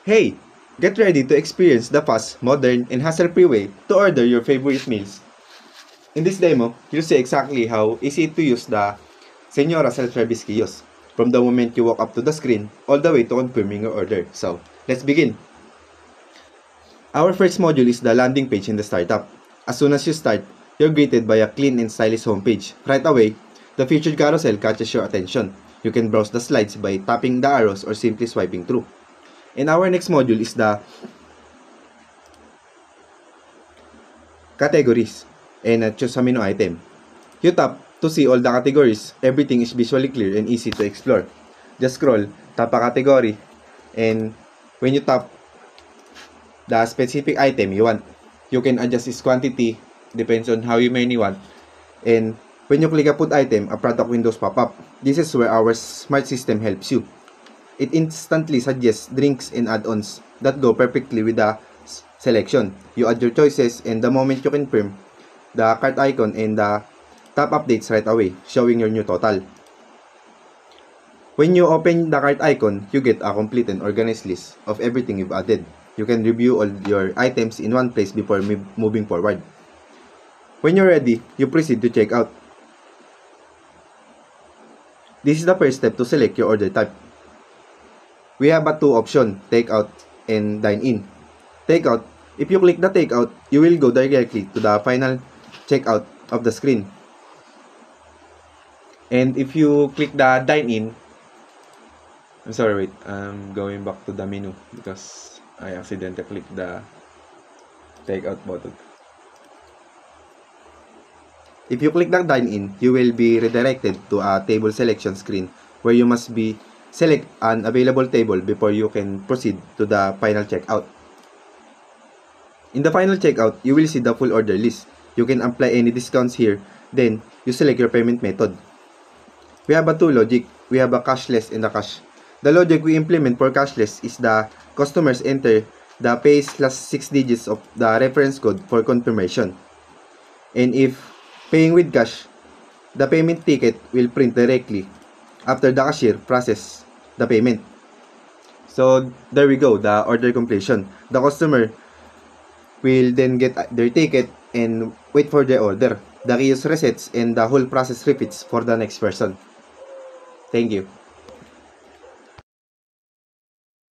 Hey! Get ready to experience the fast, modern, and hassle-free way to order your favorite meals. In this demo, you'll see exactly how easy to use the Señora self-service kiosk from the moment you walk up to the screen all the way to confirming your order. So, let's begin. Our first module is the landing page in the startup. As soon as you start, you're greeted by a clean and stylish homepage. Right away, the featured carousel catches your attention. You can browse the slides by tapping the arrows or simply swiping through. And our next module is the categories and choose a menu item. You tap to see all the categories. Everything is visually clear and easy to explore. Just scroll, tap a category, and when you tap the specific item you want, you can adjust its quantity, depends on how many you want. And when you click a food item, a product windows pop up. This is where our smart system helps you. It instantly suggests drinks and add-ons that go perfectly with the selection. You add your choices, and the moment you confirm, the cart icon and the tab updates right away, showing your new total. When you open the cart icon, you get a complete and organized list of everything you've added. You can review all your items in one place before moving forward. When you're ready, you proceed to check out. This is the first step to select your order type. We have two options, takeout and dine-in. Takeout, if you click the takeout, you will go directly to the final checkout of the screen. And if you click the dine-in, I'm sorry, wait, I'm going back to the menu because I accidentally clicked the takeout button. If you click the dine-in, you will be redirected to a table selection screen where you must select an available table before you can proceed to the final checkout. In the final checkout, you will see the full order list. You can apply any discounts here, then you select your payment method. We have two logic. We have a cashless and a cash. The logic we implement for cashless is the customers enter the pays last 6 digits of the reference code for confirmation. And if paying with cash, the payment ticket will print directly after the cashier process the payment. So there we go, the order completion. The customer will then get their ticket and wait for their order. The kiosk resets and the whole process repeats for the next person. Thank you.